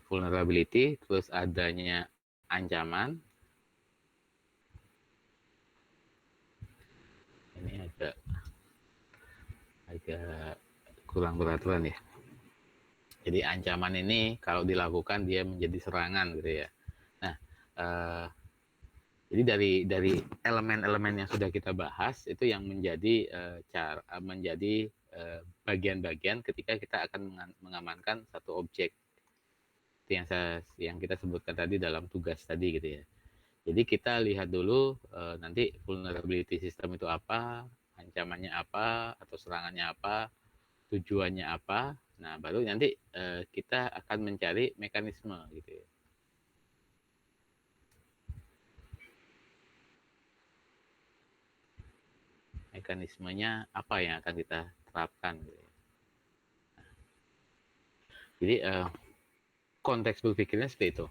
vulnerability, terus adanya ancaman. Ini agak kurang beraturan ya. Jadi ancaman ini kalau dilakukan dia menjadi serangan gitu ya. Nah, jadi dari elemen-elemen yang sudah kita bahas itu yang menjadi menjadi bagian-bagian ketika kita akan mengamankan satu objek. Itu yang kita sebutkan tadi dalam tugas tadi gitu ya. Jadi kita lihat dulu nanti vulnerability system itu apa, ancamannya apa, atau serangannya apa, tujuannya apa. Nah, baru nanti kita akan mencari mekanisme gitu ya. Mekanismenya apa yang akan kita terapkan gitu ya. Jadi konteks berpikirnya seperti itu.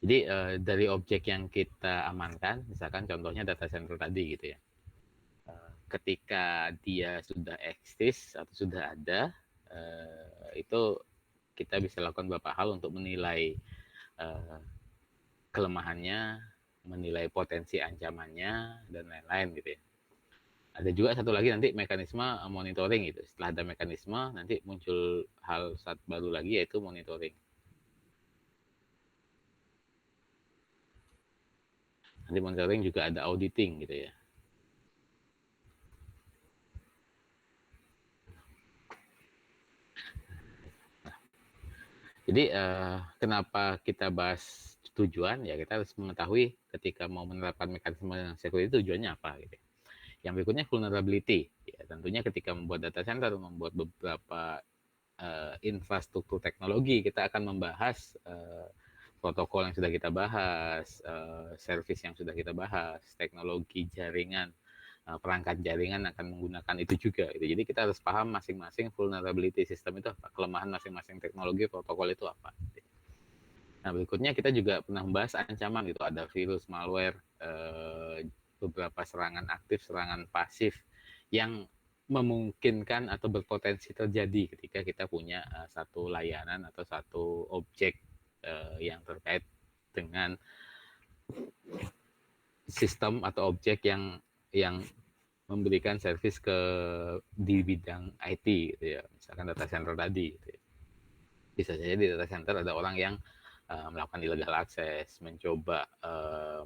Jadi dari objek yang kita amankan, misalkan contohnya data center tadi gitu ya. Ketika dia sudah eksis atau sudah ada, itu kita bisa lakukan beberapa hal untuk menilai kelemahannya, menilai potensi ancamannya, dan lain-lain gitu ya. Ada juga satu lagi nanti mekanisme monitoring gitu. Setelah ada mekanisme, nanti muncul hal baru lagi yaitu monitoring. Nanti monitoring juga ada auditing gitu ya. Jadi kenapa kita bahas tujuan ya, kita harus mengetahui ketika mau menerapkan mekanisme security tujuannya apa gitu. Yang berikutnya vulnerability. Ya, tentunya ketika membuat data center, membuat beberapa infrastruktur teknologi, kita akan membahas protokol yang sudah kita bahas, service yang sudah kita bahas, teknologi jaringan, perangkat jaringan akan menggunakan itu juga. Gitu. Jadi kita harus paham masing-masing vulnerability system itu apa, kelemahan masing-masing teknologi protokol itu apa. Gitu. Nah, berikutnya kita juga pernah membahas ancaman gitu, ada virus, malware, beberapa serangan aktif, serangan pasif yang memungkinkan atau berpotensi terjadi ketika kita punya satu layanan atau satu objek yang terkait dengan sistem atau objek yang memberikan service di bidang IT gitu ya, misalkan data center tadi gitu ya. Bisa saja di data center ada orang yang melakukan illegal access, mencoba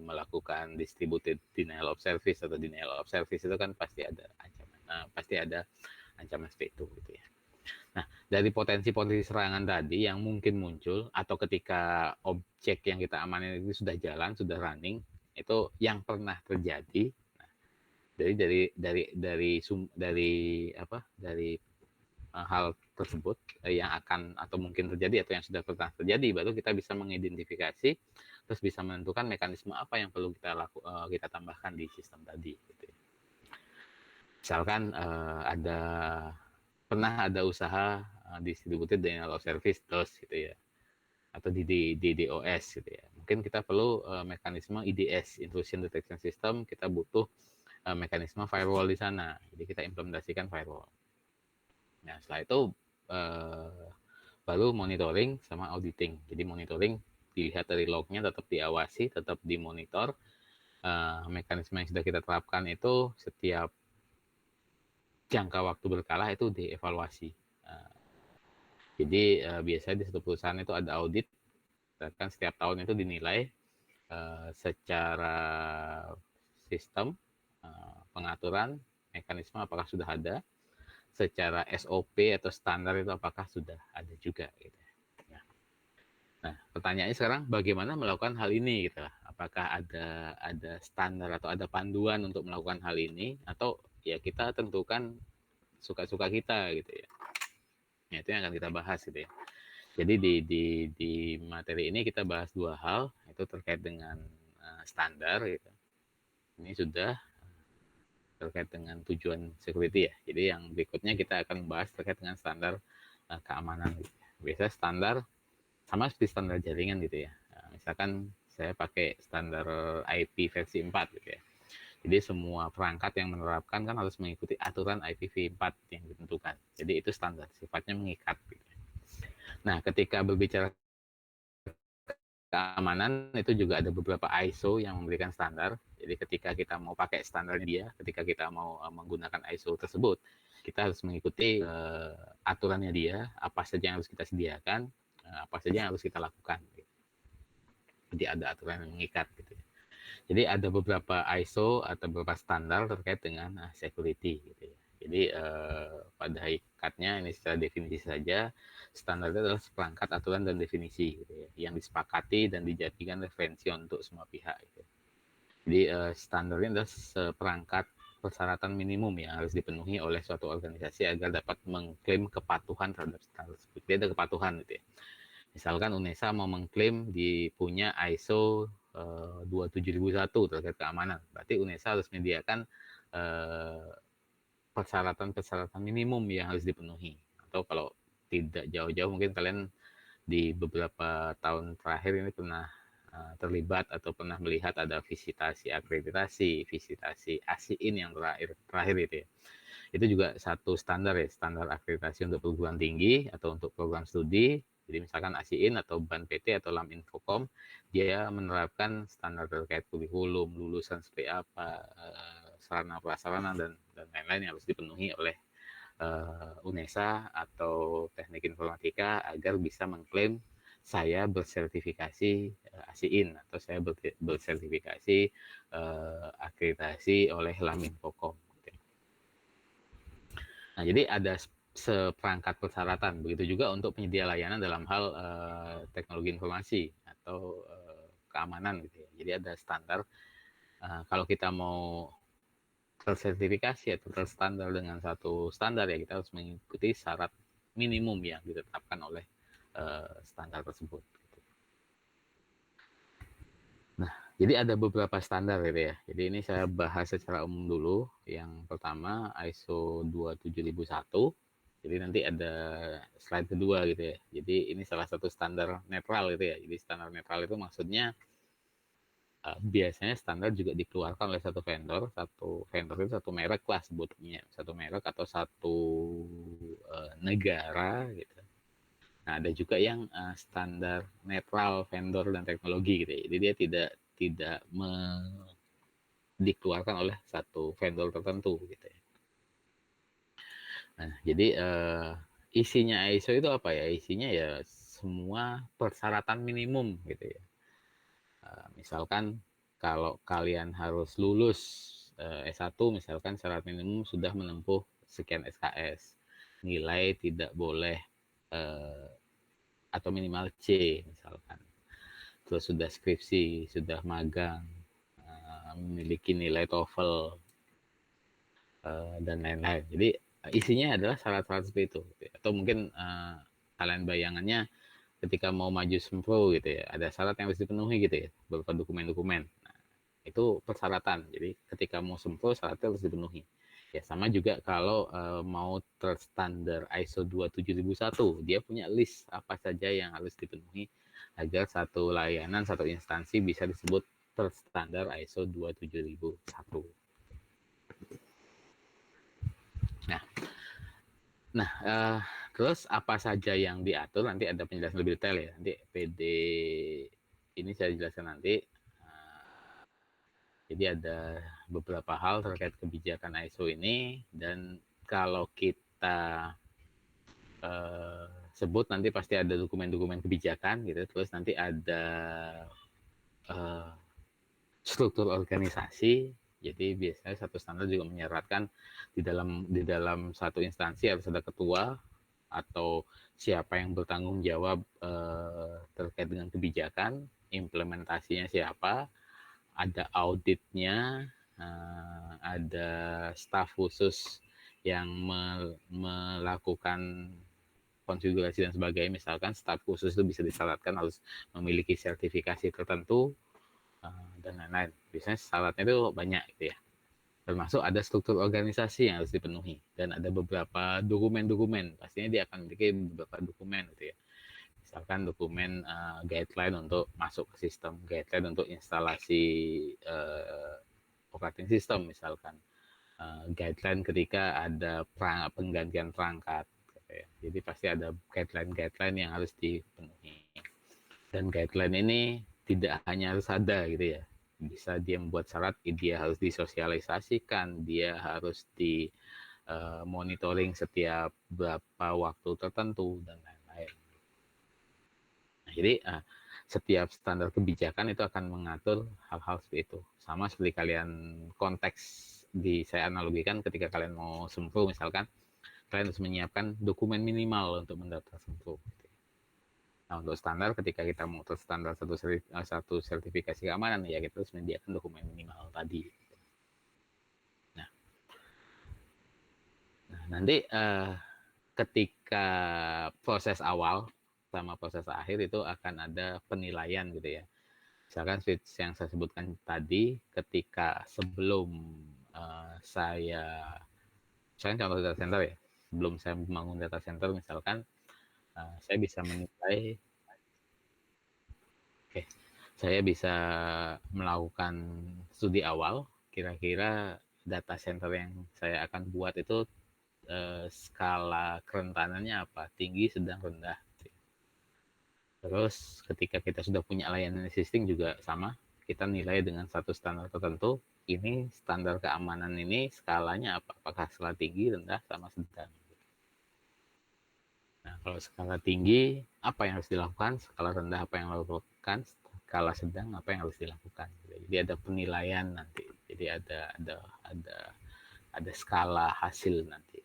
melakukan distributed denial of service atau denial of service, itu kan pasti ada ancaman seperti itu gitu ya. Nah, dari potensi-potensi serangan tadi yang mungkin muncul atau ketika objek yang kita amanin itu sudah jalan, sudah running, itu yang pernah terjadi. Nah, dari hal tersebut yang akan atau mungkin terjadi atau yang sudah pernah terjadi, baru kita bisa mengidentifikasi, terus bisa menentukan mekanisme apa yang perlu kita tambahkan di sistem tadi gitu ya. Misalkan pernah ada usaha distributed denial of service terus gitu ya, atau di DOS gitu ya, mungkin kita perlu mekanisme IDS, intrusion detection system. Kita butuh mekanisme firewall di sana, jadi kita implementasikan firewall. Nah, setelah itu baru monitoring sama auditing. Jadi monitoring dilihat dari lognya, tetap diawasi, tetap dimonitor. Mekanisme yang sudah kita terapkan itu setiap jangka waktu berkala itu dievaluasi. Jadi biasanya di satu perusahaan itu ada audit, kan setiap tahun itu dinilai secara sistem, pengaturan, mekanisme apakah sudah ada, secara SOP atau standar itu apakah sudah ada juga gitu. Nah, pertanyaannya sekarang bagaimana melakukan hal ini gitu. Apakah ada standar atau ada panduan untuk melakukan hal ini, atau ya kita tentukan suka-suka kita gitu ya. Nah, itu yang akan kita bahas gitu ya. Jadi di materi ini kita bahas dua hal, itu terkait dengan standar gitu. Ini sudah terkait dengan tujuan security ya. Jadi yang berikutnya kita akan membahas terkait dengan standar keamanan gitu ya. Biasanya standar sama seperti standar jaringan gitu ya. Nah, misalkan saya pakai standar IP versi 4 gitu ya. Jadi semua perangkat yang menerapkan kan harus mengikuti aturan IPv4 yang ditentukan. Jadi itu standar, sifatnya mengikat gitu. Nah, ketika berbicara keamanan itu juga ada beberapa ISO yang memberikan standar. Jadi ketika kita mau pakai standarnya dia, ketika kita mau menggunakan ISO tersebut, kita harus mengikuti aturannya dia, apa saja yang harus kita sediakan, apa saja yang harus kita lakukan. Jadi ada aturan yang mengikat gitu. Jadi ada beberapa ISO atau beberapa standar terkait dengan security gitu ya. Jadi pada hakikatnya ini secara definisi saja, standar itu adalah seperangkat aturan dan definisi gitu ya, yang disepakati dan dijadikan referensi untuk semua pihak gitu. Jadi standar ini adalah seperangkat persyaratan minimum yang harus dipenuhi oleh suatu organisasi agar dapat mengklaim kepatuhan terhadap standar tersebut. Jadi ada kepatuhan gitu ya. Misalkan UNESA mau mengklaim punya ISO 27001 terkait keamanan. Berarti UNESA harus menyediakan persyaratan-persyaratan minimum yang harus dipenuhi. Atau kalau tidak jauh-jauh, mungkin kalian di beberapa tahun terakhir ini pernah terlibat atau pernah melihat ada visitasi akreditasi, visitasi ASIIN yang terakhir itu ya. Itu juga satu standar ya, standar akreditasi untuk perguruan tinggi atau untuk program studi. Jadi misalkan ASIIN atau BAN PT atau LAM Infocom, dia menerapkan standar terkait kurikulum, lulusan seperti apa, sarana prasarana dan lain-lain yang harus dipenuhi oleh UNESA atau Teknik Informatika agar bisa mengklaim saya bersertifikasi ASIIN atau saya bersertifikasi akreditasi oleh LAM Infocom. Nah, jadi ada seperangkat persyaratan. Begitu juga untuk penyedia layanan dalam hal teknologi informasi atau keamanan gitu ya. Jadi ada standar. Kalau kita mau tersertifikasi atau terstandar dengan satu standar ya kita harus mengikuti syarat minimum yang ditetapkan oleh standar tersebut. Nah, jadi ada beberapa standar gitu ya. Jadi ini saya bahas secara umum dulu. Yang pertama ISO 27001. Jadi nanti ada slide kedua gitu ya. Jadi ini salah satu standar netral gitu ya. Jadi standar netral itu maksudnya biasanya standar juga dikeluarkan oleh satu vendor itu satu merek lah sebutnya, satu merek atau satu negara gitu. Nah ada juga yang standar netral vendor dan teknologi gitu ya. Jadi dia tidak dikeluarkan oleh satu vendor tertentu gitu ya. Nah jadi isinya ISO itu apa ya? Isinya ya semua persyaratan minimum gitu ya. Misalkan kalau kalian harus lulus S1 misalkan syarat minimum sudah menempuh sekian SKS, nilai tidak boleh atau minimal C misalkan, terus sudah skripsi, sudah magang, memiliki nilai TOEFL dan lain-lain. Jadi isinya adalah syarat-syarat seperti itu. Atau mungkin kalian bayangannya ketika mau maju sempro gitu ya, ada syarat yang harus dipenuhi gitu ya, berupa dokumen-dokumen. Nah, itu persyaratan. Jadi ketika mau sempro syaratnya harus dipenuhi. Ya sama juga kalau mau terstandar ISO 27001, dia punya list apa saja yang harus dipenuhi agar satu layanan, satu instansi bisa disebut terstandar ISO 27001. Nah, nah terus apa saja yang diatur nanti ada penjelasan lebih detail ya. Nanti PD ini saya jelaskan nanti. Jadi ada beberapa hal terkait kebijakan ISO ini dan kalau kita sebut nanti pasti ada dokumen-dokumen kebijakan gitu. Terus nanti ada struktur organisasi. Jadi biasanya satu standar juga menyeratkan di dalam satu instansi harus ada ketua atau siapa yang bertanggung jawab terkait dengan kebijakan, implementasinya siapa, ada auditnya, ada staf khusus yang melakukan konfigurasi dan sebagainya. Misalkan staf khusus itu bisa disyaratkan harus memiliki sertifikasi tertentu dan lain-lain. Biasanya syaratnya itu banyak gitu ya. Termasuk ada struktur organisasi yang harus dipenuhi dan ada beberapa dokumen-dokumen. Pastinya dia akan memiliki beberapa dokumen gitu ya. Misalkan dokumen guideline untuk masuk ke sistem, guideline untuk instalasi operating system misalkan, guideline ketika ada penggantian perangkat, gitu ya. Jadi pasti ada guideline-guideline yang harus dipenuhi. Dan guideline ini tidak hanya harus ada gitu ya. Bisa dia membuat syarat, dia harus disosialisasikan, dia harus di monitoring setiap berapa waktu tertentu dan lain-lain. Nah, jadi setiap standar kebijakan itu akan mengatur hal-hal seperti itu. Sama seperti kalian konteks saya analogikan ketika kalian mau sempro misalkan, kalian harus menyiapkan dokumen minimal untuk mendaftar sempro. Nah, untuk standar ketika kita mau standar satu sertifikasi keamanan ya kita harus menyediakan dokumen minimal tadi. Nah, nanti ketika proses awal sama proses akhir itu akan ada penilaian gitu ya. Misalkan switch yang saya sebutkan tadi, ketika sebelum saya contoh data center ya, sebelum saya membangun data center misalkan, saya bisa menilai, saya bisa melakukan studi awal, kira-kira data center yang saya akan buat itu skala kerentanannya apa, tinggi, sedang, rendah. Terus ketika kita sudah punya layanan existing juga sama, kita nilai dengan satu standar tertentu, ini standar keamanan ini skalanya apa, apakah skala tinggi, rendah, sama sedang. Nah, kalau skala tinggi, apa yang harus dilakukan, skala rendah apa yang harus dilakukan, skala sedang apa yang harus dilakukan. Jadi ada penilaian nanti, jadi ada skala hasil nanti.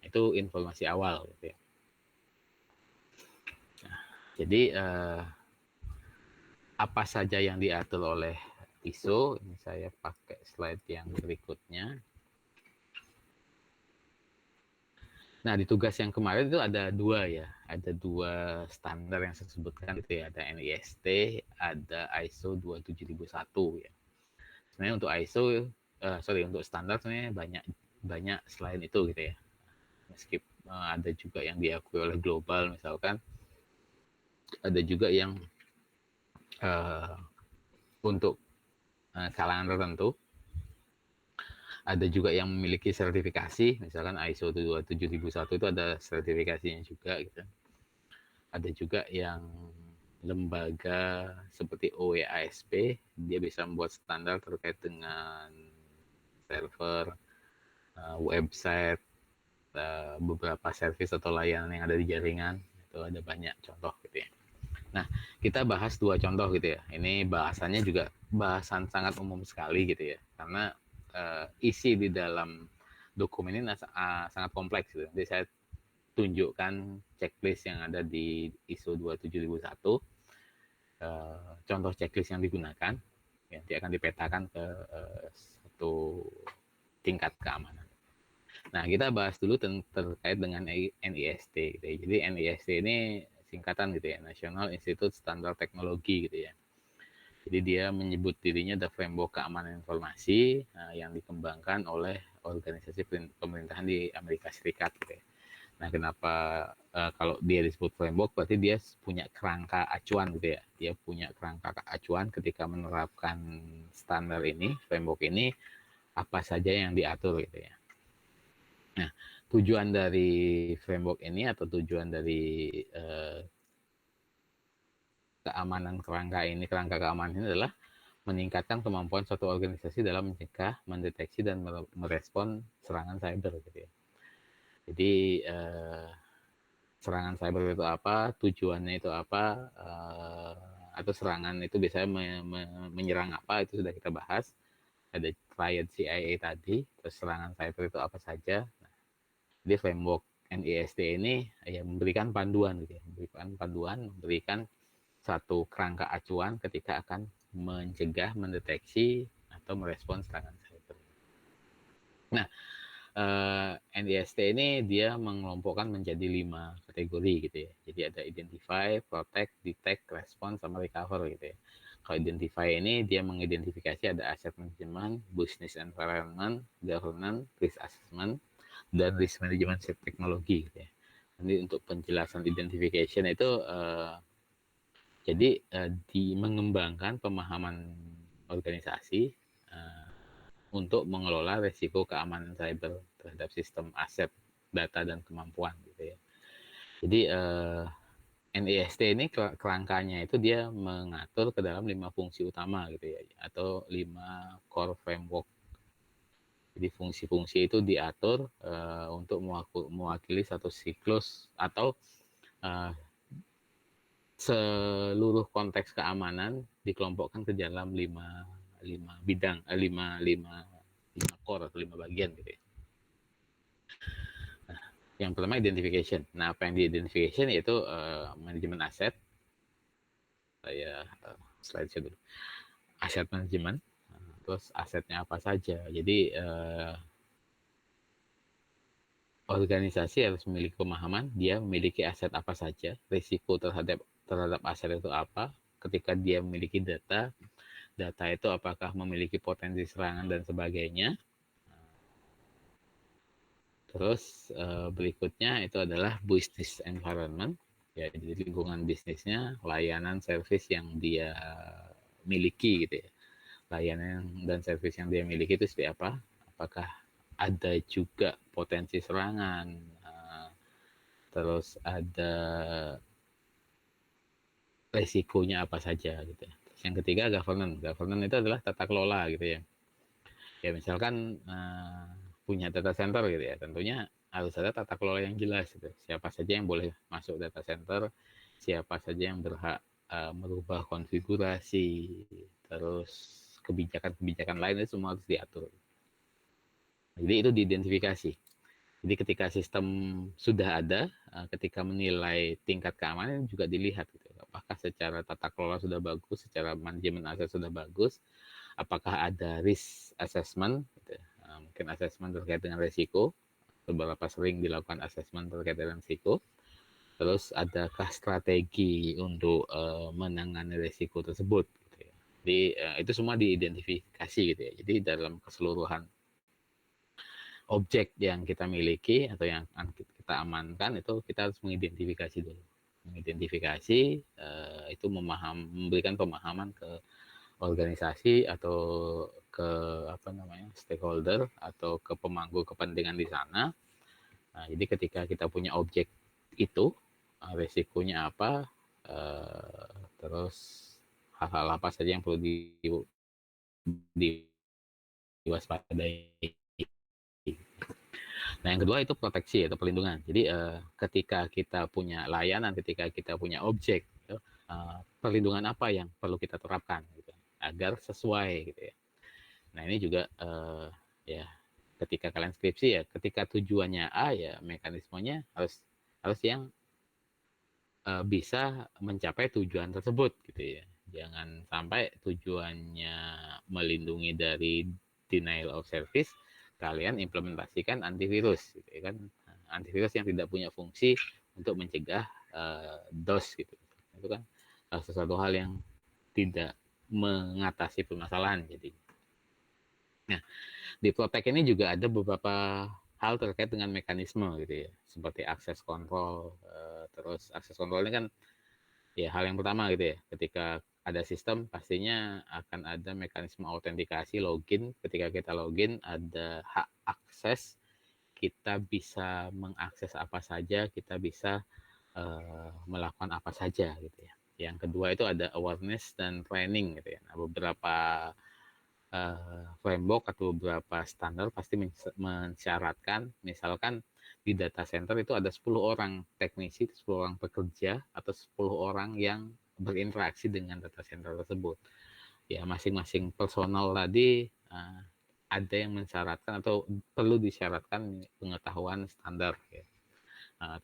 Itu informasi awal gitu ya. Nah, jadi apa saja yang diatur oleh ISO, ini saya pakai slide yang berikutnya. Nah, di tugas yang kemarin itu ada dua ya, ada dua standar yang saya sebutkan itu ya, ada NIST, ada ISO 27001 ya. Sebenarnya untuk ISO, untuk standar sebenarnya banyak selain itu gitu ya. Meskipun ada juga yang diakui oleh global misalkan, ada juga yang untuk kalangan tertentu, ada juga yang memiliki sertifikasi, misalkan ISO 27001 itu ada sertifikasinya juga gitu. Ada juga yang lembaga seperti OWASP, dia bisa membuat standar terkait dengan server, website, beberapa service atau layanan yang ada di jaringan, itu ada banyak contoh gitu ya. Nah, kita bahas dua contoh gitu ya. Ini bahasannya juga bahasan sangat umum sekali gitu ya, karena isi di dalam dokumen ini sangat kompleks gitu. Jadi saya tunjukkan checklist yang ada di ISO 27001, contoh checklist yang digunakan, nanti akan dipetakan ke satu tingkat keamanan. Nah, kita bahas dulu terkait dengan NIST gitu ya. Jadi NIST ini singkatan gitu ya, National Institute Standard Technology gitu ya. Jadi dia menyebut dirinya the framework keamanan informasi yang dikembangkan oleh organisasi pemerintahan di Amerika Serikat gitu ya. Nah, kenapa kalau dia disebut framework berarti dia punya kerangka acuan gitu ya. Dia punya kerangka acuan ketika menerapkan standar ini, framework ini, apa saja yang diatur gitu ya. Nah, tujuan dari framework ini atau tujuan dari kerangka keamanan ini adalah meningkatkan kemampuan suatu organisasi dalam mencegah, mendeteksi, dan merespon serangan cyber gitu ya. Jadi serangan cyber itu apa, tujuannya itu apa, atau serangan itu biasanya menyerang apa, itu sudah kita bahas. Ada triad CIA tadi, terus serangan cyber itu apa saja. Nah, jadi framework NIST ini ya memberikan panduan gitu ya, memberikan satu kerangka acuan ketika akan mencegah, mendeteksi, atau merespons serangan cyber. Nah, NIST ini dia mengelompokkan menjadi 5 kategori gitu ya. Jadi ada identify, protect, detect, respond, sama recover gitu ya. Kalau identify ini dia mengidentifikasi ada asset management, business environment, governance, risk assessment, dan risk management teknologi gitu ya. Nanti untuk penjelasan identification itu jadi mengembangkan pemahaman organisasi untuk mengelola resiko keamanan cyber terhadap sistem aset, data, dan kemampuan gitu ya. Jadi NIST ini kerangkanya itu dia mengatur ke dalam 5 fungsi utama gitu ya, atau 5 core framework. Jadi fungsi-fungsi itu diatur untuk mewakili satu siklus atau seluruh konteks keamanan dikelompokkan ke dalam 5 bidang, 5 core atau 5 bagian gitu ya. Yang pertama identification. Nah, apa yang di identification yaitu manajemen aset. Saya slide dulu. Aset manajemen. Terus asetnya apa saja. Jadi organisasi harus memiliki pemahaman dia memiliki aset apa saja, risiko terhadap aset itu apa, ketika dia memiliki data itu apakah memiliki potensi serangan dan sebagainya. Terus berikutnya itu adalah business environment, ya jadi lingkungan bisnisnya, layanan service yang dia miliki gitu ya. Layanan dan service yang dia miliki itu seperti apa? Apakah ada juga potensi serangan? Terus ada resikonya apa saja gitu ya. Terus yang ketiga governance. Governance itu adalah tata kelola gitu ya. Ya misalkan punya data center gitu ya, tentunya harus ada tata kelola yang jelas gitu. Siapa saja yang boleh masuk data center, siapa saja yang berhak merubah konfigurasi, terus kebijakan-kebijakan lain itu semua harus diatur. Jadi itu diidentifikasi. Jadi ketika sistem sudah ada, ketika menilai tingkat keamanan juga dilihat gitu. Apakah secara tata kelola sudah bagus, secara manajemen aset sudah bagus, apakah ada risk assessment, gitu. Mungkin assessment terkait dengan risiko, beberapa sering dilakukan assessment terkait dengan risiko. Terus adakah strategi untuk menangani risiko tersebut? Gitu ya. Jadi itu semua diidentifikasi gitu ya. Jadi dalam keseluruhan objek yang kita miliki atau yang kita amankan itu kita harus mengidentifikasi dulu. Mengidentifikasi itu memberikan pemahaman ke organisasi atau ke stakeholder atau ke pemangku kepentingan di sana. Nah, jadi ketika kita punya objek itu resikonya apa, terus hal-hal apa saja yang perlu diwaspadai. Nah, yang kedua itu proteksi atau pelindungan. Jadi ketika kita punya layanan, ketika kita punya objek, gitu, perlindungan apa yang perlu kita terapkan gitu, agar sesuai gitu ya. Nah, ini juga ya ketika kalian skripsi ya, ketika tujuannya A ya mekanismenya harus yang bisa mencapai tujuan tersebut gitu ya. Jangan sampai tujuannya melindungi dari denial of service, kalian implementasikan antivirus gitu ya kan. Antivirus yang tidak punya fungsi untuk mencegah DOS gitu. Itu kan sesuatu hal yang tidak mengatasi permasalahan jadi. Nah, di Protect ini juga ada beberapa hal terkait dengan mekanisme gitu ya, seperti akses kontrol. Terus akses kontrol ini kan ya hal yang pertama gitu ya, ketika ada sistem pastinya akan ada mekanisme autentikasi login. Ketika kita login ada hak akses, kita bisa mengakses apa saja, kita bisa melakukan apa saja gitu ya. Yang kedua itu ada awareness dan training gitu ya. Nah, beberapa framework atau beberapa standar pasti mensyaratkan, misalkan di data center itu ada 10 orang teknisi, 10 orang pekerja, atau 10 orang yang berinteraksi dengan data center tersebut. Ya, masing-masing personal tadi ada yang mensyaratkan atau perlu disyaratkan pengetahuan standar ya.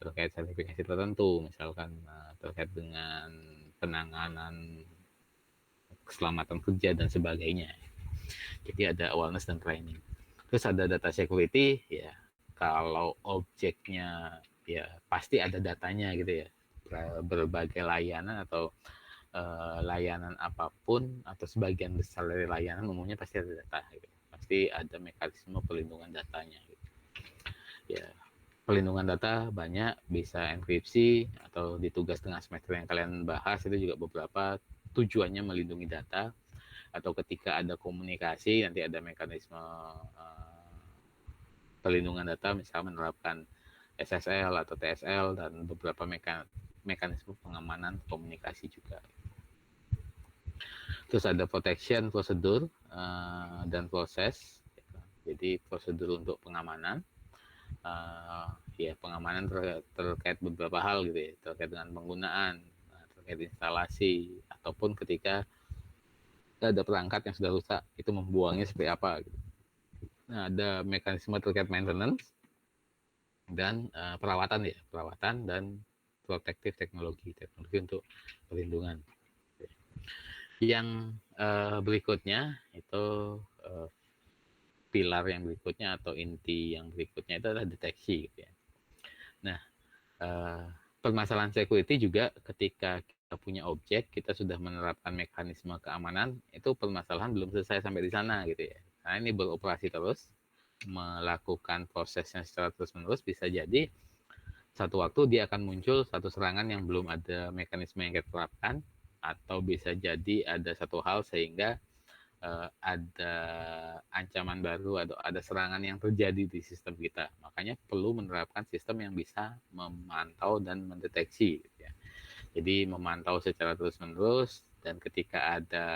Terkait sertifikasi tertentu, misalkan terkait dengan penanganan keselamatan kerja dan sebagainya. Jadi ada awareness dan training. Terus ada data security, ya kalau objeknya ya pasti ada datanya gitu ya. Berbagai layanan atau layanan apapun atau sebagian besar dari layanan umumnya pasti ada data gitu. Pasti ada mekanisme pelindungan datanya gitu. Ya, pelindungan data banyak, bisa enkripsi atau di tugas tengah semester yang kalian bahas itu juga beberapa tujuannya melindungi data, atau ketika ada komunikasi nanti ada mekanisme pelindungan data, misalnya menerapkan SSL atau TSL dan beberapa mekanisme pengamanan komunikasi juga. Terus ada protection prosedur dan proses. Jadi prosedur untuk pengamanan, ya pengamanan terkait beberapa hal gitu ya, terkait dengan penggunaan, terkait instalasi, ataupun ketika ada perangkat yang sudah rusak itu membuangnya seperti apa gitu. Nah, ada mekanisme terkait maintenance dan perawatan dan protektif teknologi untuk perlindungan. Yang berikutnya itu pilar yang berikutnya atau inti yang berikutnya itu adalah deteksi gitu ya. Nah, permasalahan security juga ketika kita punya objek, kita sudah menerapkan mekanisme keamanan, itu permasalahan belum selesai sampai di sana gitu ya. Karena ini beroperasi terus, melakukan prosesnya secara terus-menerus, bisa jadi satu waktu dia akan muncul satu serangan yang belum ada mekanisme yang kita terapkan, atau bisa jadi ada satu hal sehingga ada ancaman baru atau ada serangan yang terjadi di sistem kita. Makanya perlu menerapkan sistem yang bisa memantau dan mendeteksi. Gitu ya. Jadi memantau secara terus-menerus, dan ketika ada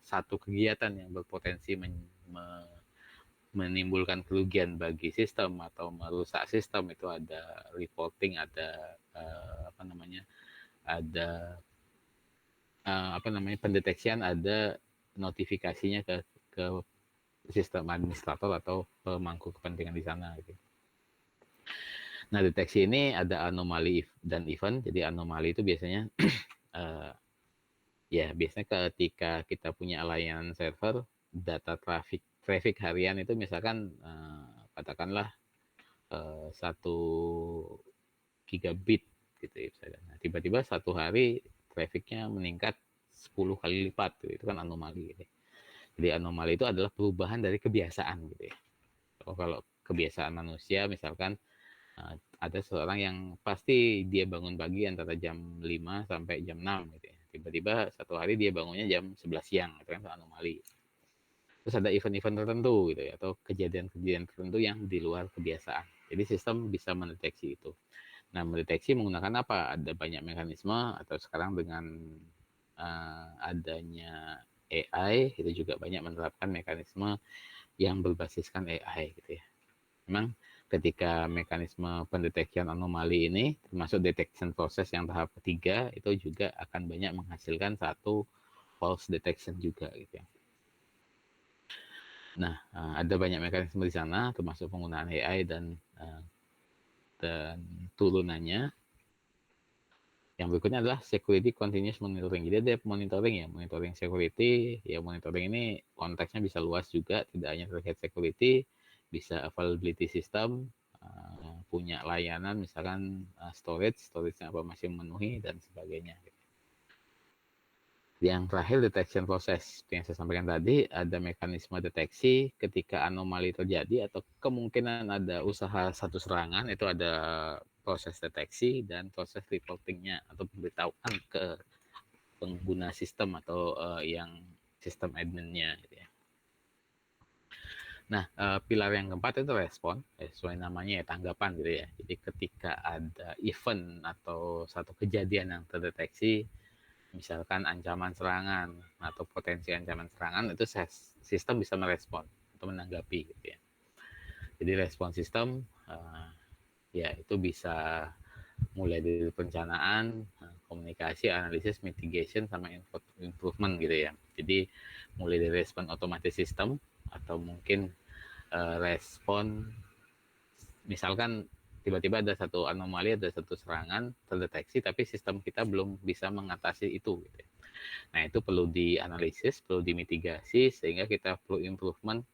satu kegiatan yang berpotensi menimbulkan kerugian bagi sistem atau merusak sistem, itu ada reporting, ada ada pendeteksian, ada notifikasinya ke sistem administrator atau pemangku kepentingan di sana gitu. Nah, deteksi ini ada anomali dan event. Jadi anomali itu biasanya ya biasanya ketika kita punya layanan server, data traffic harian itu misalkan katakanlah 1 gigabit gitu ya misalkan. Nah, tiba-tiba satu hari trafficnya meningkat 10 kali lipat gitu. Itu kan anomali gitu. Jadi anomali itu adalah perubahan dari kebiasaan gitu ya. Kalau kebiasaan manusia misalkan ada seorang yang pasti dia bangun pagi antara jam 5 sampai jam 6 gitu ya. Tiba-tiba satu hari dia bangunnya jam 11 siang, itu kan anomali. Terus ada event-event tertentu gitu ya, atau kejadian-kejadian tertentu yang di luar kebiasaan. Jadi sistem bisa mendeteksi itu. Nah, mendeteksi menggunakan apa? Ada banyak mekanisme, atau sekarang dengan adanya AI itu juga banyak menerapkan mekanisme yang berbasiskan AI gitu ya. Memang ketika mekanisme pendeteksian anomali ini termasuk detection proses yang tahap ketiga, itu juga akan banyak menghasilkan satu false detection juga gitu ya. Nah, ada banyak mekanisme di sana termasuk penggunaan AI dan turunannya. Yang berikutnya adalah security continuous monitoring. Jadi ada monitoring security. Ya, monitoring ini konteksnya bisa luas juga, tidak hanya terkait security, bisa availability system, punya layanan misalkan storage-nya apa masih memenuhi dan sebagainya. Yang terakhir detection process, yang saya sampaikan tadi, ada mekanisme deteksi ketika anomali terjadi atau kemungkinan ada usaha satu serangan, itu ada proses deteksi dan proses reportingnya atau pemberitahuan ke pengguna sistem atau yang sistem adminnya gitu ya. Nah, pilar yang keempat itu respon, sesuai namanya ya, tanggapan gitu ya. Jadi ketika ada event atau satu kejadian yang terdeteksi, misalkan ancaman serangan atau potensi ancaman serangan, itu sistem bisa merespon atau menanggapi gitu ya. Jadi respon sistem ya itu bisa mulai dari perencanaan, komunikasi, analisis, mitigation, sama improvement gitu ya. Jadi mulai dari respon otomatis sistem, atau mungkin respon misalkan tiba-tiba ada satu anomali, ada satu serangan terdeteksi, tapi sistem kita belum bisa mengatasi itu gitu ya. Nah, itu perlu dianalisis, perlu dimitigasi, sehingga kita perlu improvement,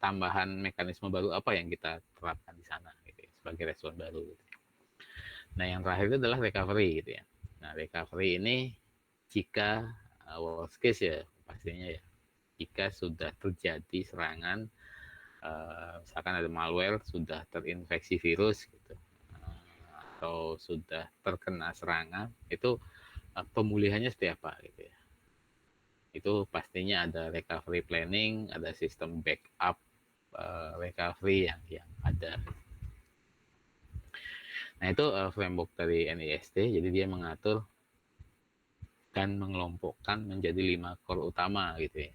tambahan mekanisme baru apa yang kita terapkan di sana gitu ya, sebagai respon baru gitu. Nah, yang terakhir itu adalah recovery gitu ya. Nah, recovery ini jika worst case ya pastinya ya, jika sudah terjadi serangan, misalkan ada malware sudah terinfeksi virus gitu, atau sudah terkena serangan, itu pemulihannya seperti apa gitu ya. Itu pastinya ada recovery planning, ada sistem backup recovery yang ada. Nah itu framework dari NIST, jadi dia mengatur dan mengelompokkan menjadi 5 core utama gitu ya.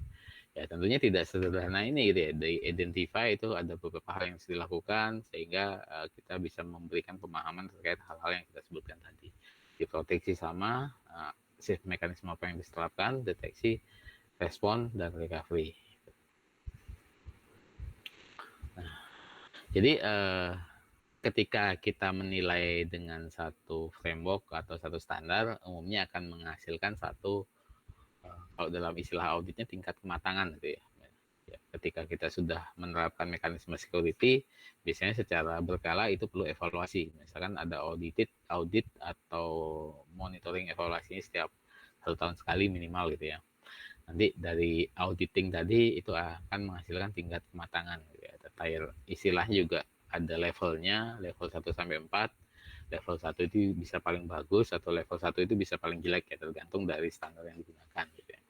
Ya tentunya tidak sederhana ini gitu ya. Di identify itu ada beberapa hal yang harus dilakukan sehingga kita bisa memberikan pemahaman terkait hal-hal yang kita sebutkan tadi. Diproteksi sama safe mekanisme apa yang diterapkan, deteksi, respon, dan recovery. Nah, jadi ketika kita menilai dengan satu framework atau satu standar, umumnya akan menghasilkan satu kalau dalam istilah auditnya tingkat kematangan gitu ya. Ya, ketika kita sudah menerapkan mekanisme security, biasanya secara berkala itu perlu evaluasi. Misalkan ada audit atau monitoring evaluasinya setiap 1 tahun sekali minimal gitu ya. Nanti dari auditing tadi itu akan menghasilkan tingkat kematangan. Gitu ya. Istilahnya juga ada levelnya, level 1 sampai 4. Level 1 itu bisa paling bagus atau level 1 itu bisa paling jelek ya, tergantung dari standar yang digunakan gitu ya.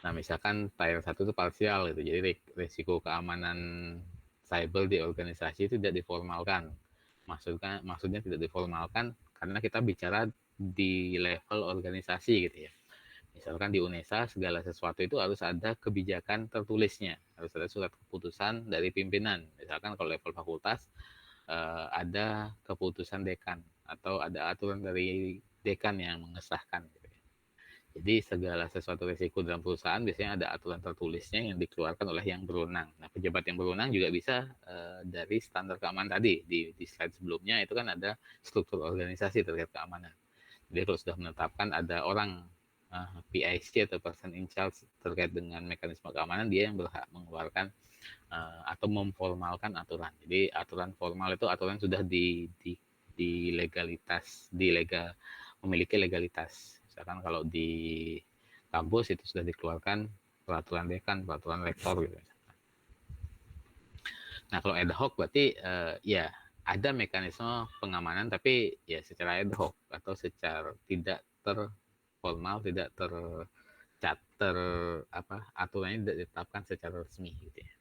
Nah, misalkan tier 1 itu parsial gitu. Jadi risiko keamanan cyber di organisasi itu tidak diformalkan. Maksudnya tidak diformalkan karena kita bicara di level organisasi gitu ya. Misalkan di UNESA segala sesuatu itu harus ada kebijakan tertulisnya, harus ada surat keputusan dari pimpinan. Misalkan kalau level fakultas ada keputusan dekan atau ada aturan dari dekan yang mengesahkan. Jadi segala sesuatu risiko dalam perusahaan biasanya ada aturan tertulisnya yang dikeluarkan oleh yang berwenang. Nah, pejabat yang berwenang juga bisa dari standar keamanan tadi. Di slide sebelumnya itu kan ada struktur organisasi terkait keamanan. Jadi kalau sudah menetapkan ada orang PIC atau person in charge terkait dengan mekanisme keamanan, dia yang berhak mengeluarkan atau memformalkan aturan. Jadi aturan formal itu aturan sudah di legalitas, memiliki legalitas. Misalkan kalau di kampus itu sudah dikeluarkan peraturan dekan, peraturan rektor gitu. Nah kalau ad hoc berarti ya ada mekanisme pengamanan tapi ya secara ad hoc atau secara tidak terformal, tidak aturannya tidak ditetapkan secara resmi gitu ya.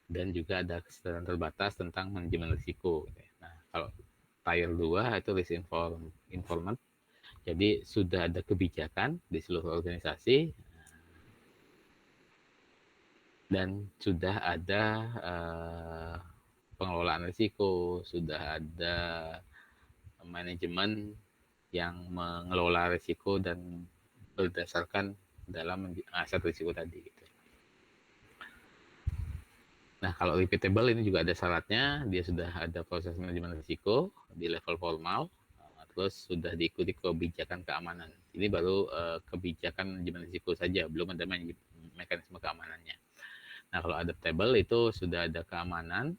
Dan juga ada kesadaran terbatas tentang manajemen risiko gitu ya. Nah kalau tier 2 itu risk informant. Jadi sudah ada kebijakan di seluruh organisasi dan sudah ada pengelolaan risiko, sudah ada manajemen yang mengelola risiko dan berdasarkan dalam aset risiko tadi. Gitu. Nah, kalau repeatable ini juga ada syaratnya, dia sudah ada proses manajemen risiko di level formal, terus sudah diikuti kebijakan keamanan. Ini baru kebijakan manajemen risiko saja, belum ada mekanisme keamanannya. Nah, kalau adaptable itu sudah ada keamanan,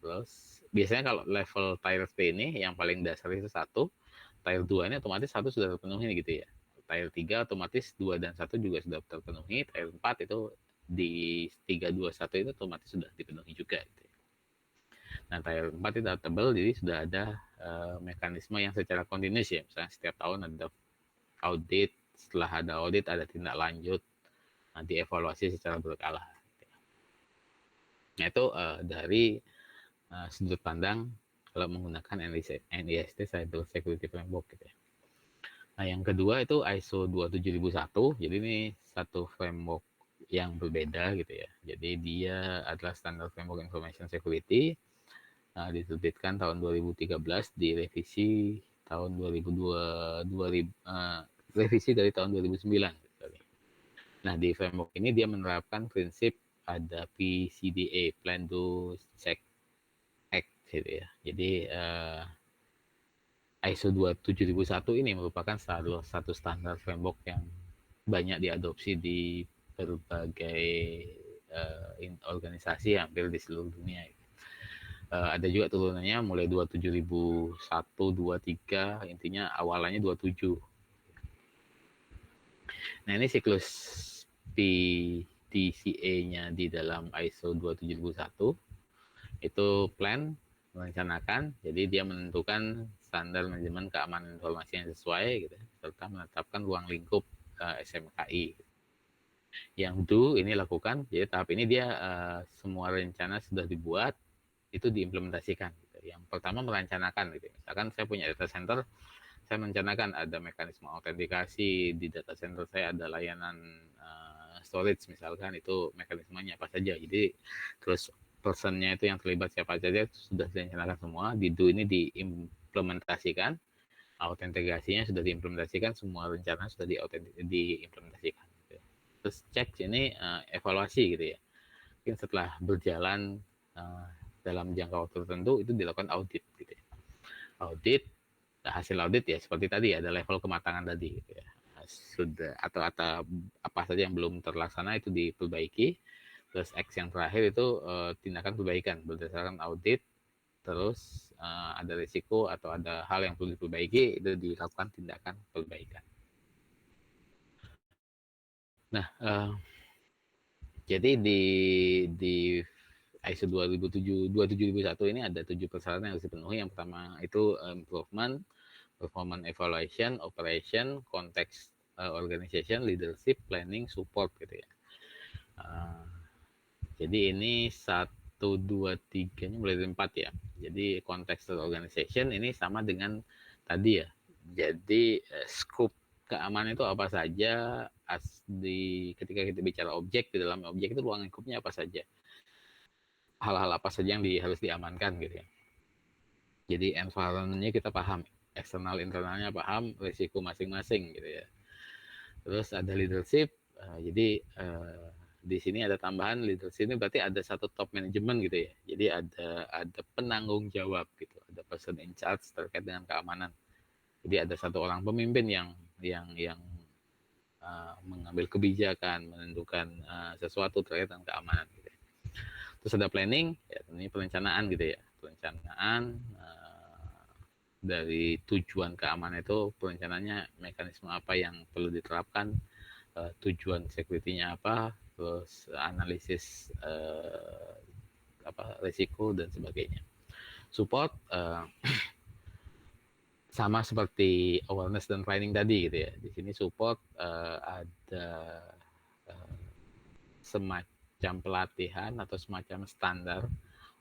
terus biasanya kalau level tier P ini yang paling dasar itu 1, tier 2 ini otomatis 1 sudah terpenuhi gitu ya. Tier 3 otomatis 2 dan 1 juga sudah terpenuhi, tier 4 itu di 3, 2, 1 itu otomatis sudah dipenuhi juga gitu ya. Nah, tier 4 itu adaptable, jadi sudah ada mekanisme yang secara continuous ya. Misalnya setiap tahun ada audit, setelah ada audit ada tindak lanjut, nanti evaluasi secara berkala. Gitu ya. Nah, itu dari sudut pandang kalau menggunakan NIST Cyber Security Framework gitu ya. Nah, yang kedua itu ISO 27001. Jadi ini satu framework yang berbeda gitu ya. Jadi dia adalah standar framework information security. Diterbitkan tahun 2013, direvisi tahun 2002, revisi dari tahun 2009. Nah, di framework ini dia menerapkan prinsip ada PCDA, Plan Do Check Act gitu ya. Jadi ISO 27001 ini merupakan salah satu standar framework yang banyak diadopsi di berbagai organisasi hampir di seluruh dunia. Ada juga turunannya mulai 27001, 23, intinya awalannya 27. Nah ini siklus PDCA-nya di dalam ISO 27001 itu plan, merencanakan, jadi dia menentukan standar manajemen keamanan informasi yang sesuai gitu, serta menetapkan ruang lingkup SMKI. Yang do ini lakukan, jadi tahap ini dia semua rencana sudah dibuat, itu diimplementasikan. Gitu. Yang pertama merencanakan, gitu. Misalkan saya punya data center, saya merencanakan ada mekanisme autentikasi di data center saya, ada layanan storage misalkan, itu mekanismenya apa saja. Jadi terus personnya itu yang terlibat siapa saja itu sudah direncanakan semua. Di Do ini diimplementasikan, autentikasinya sudah diimplementasikan, semua rencana sudah diimplementasikan. Gitu. Terus cek sini evaluasi gitu ya. Mungkin setelah berjalan dalam jangka waktu tertentu itu dilakukan audit gitu ya. Audit, hasil audit ya seperti tadi ada level kematangan tadi gitu ya. Sudah atau apa saja yang belum terlaksana itu diperbaiki. Terus X yang terakhir itu tindakan perbaikan berdasarkan audit. Terus ada risiko atau ada hal yang perlu diperbaiki, itu dilakukan tindakan perbaikan. Nah, jadi di ISO 27001 ini ada 7 persyaratan yang harus dipenuhi. Yang pertama itu improvement, performance evaluation, operation, context organization, leadership, planning, support gitu ya. Jadi ini 1, 2, 3 nya mulai dari 4 ya. Jadi contextual organization ini sama dengan tadi ya. Jadi scope keamanan itu apa saja, ketika kita bicara objek, di dalam objek itu ruang lingkupnya apa saja, hal-hal apa saja yang harus diamankan gitu ya. Jadi environment-nya kita paham, eksternal internalnya paham, risiko masing-masing gitu ya. Terus ada leadership, jadi di sini ada tambahan leadership ini berarti ada satu top management gitu ya. Jadi ada penanggung jawab gitu, ada person in charge terkait dengan keamanan. Jadi ada satu orang pemimpin yang mengambil kebijakan, menentukan sesuatu terkait dengan keamanan gitu. Terus ada planning, ya ini perencanaan gitu ya. Perencanaan dari tujuan keamanan itu perencanaannya mekanisme apa yang perlu diterapkan, tujuan security-nya apa, terus analisis risiko dan sebagainya. Support sama seperti awareness dan training tadi gitu ya. Di sini support ada semacam pelatihan atau semacam standar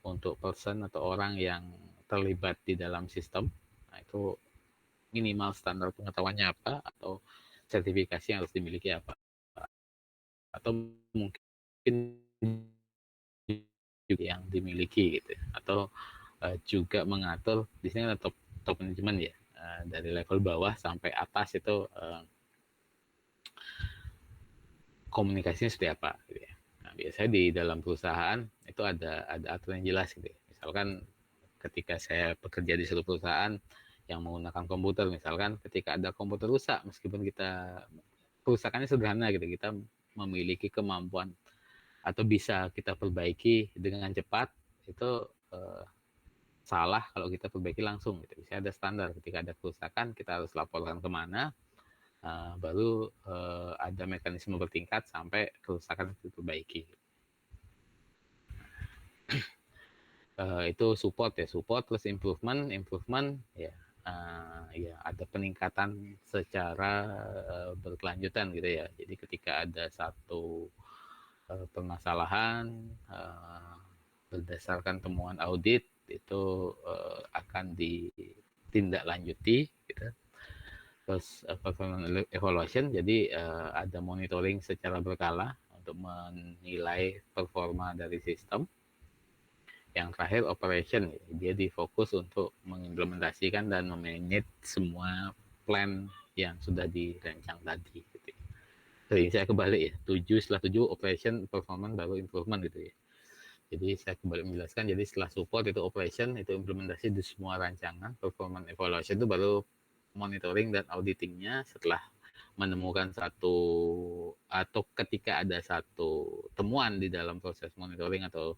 untuk person atau orang yang terlibat di dalam sistem. Nah, itu minimal standar pengetahuannya apa atau sertifikasi yang harus dimiliki apa. Atau mungkin juga yang dimiliki gitu. Atau juga mengatur di sini ada top manajemen ya. Dari level bawah sampai atas itu komunikasinya seperti apa gitu ya. Nah, biasanya di dalam perusahaan itu ada aturan yang jelas gitu ya. Misalkan ketika saya bekerja di suatu perusahaan yang menggunakan komputer, misalkan ketika ada komputer rusak, meskipun kerusakannya sederhana gitu, kita memiliki kemampuan atau bisa kita perbaiki dengan cepat, itu salah kalau kita perbaiki langsung gitu. Bisa ada standar ketika ada kerusakan kita harus laporkan kemana, baru ada mekanisme bertingkat sampai kerusakan itu diperbaiki. Itu support ya, support terus improvement ya, ya ada peningkatan secara berkelanjutan gitu ya. Jadi ketika ada satu permasalahan berdasarkan temuan audit itu akan ditindaklanjuti gitu. Terus performance evaluation, jadi ada monitoring secara berkala untuk menilai performa dari sistem. Yang terakhir operation, dia difokus untuk mengimplementasikan dan memanage semua plan yang sudah dirancang tadi gitu. Jadi saya kebalik ya, 7 setelah 7 operation, performance, baru improvement gitu ya. Jadi saya kembali menjelaskan, jadi setelah support itu operation, itu implementasi di semua rancangan, performance evaluation itu baru monitoring dan auditingnya setelah menemukan satu atau ketika ada satu temuan di dalam proses monitoring atau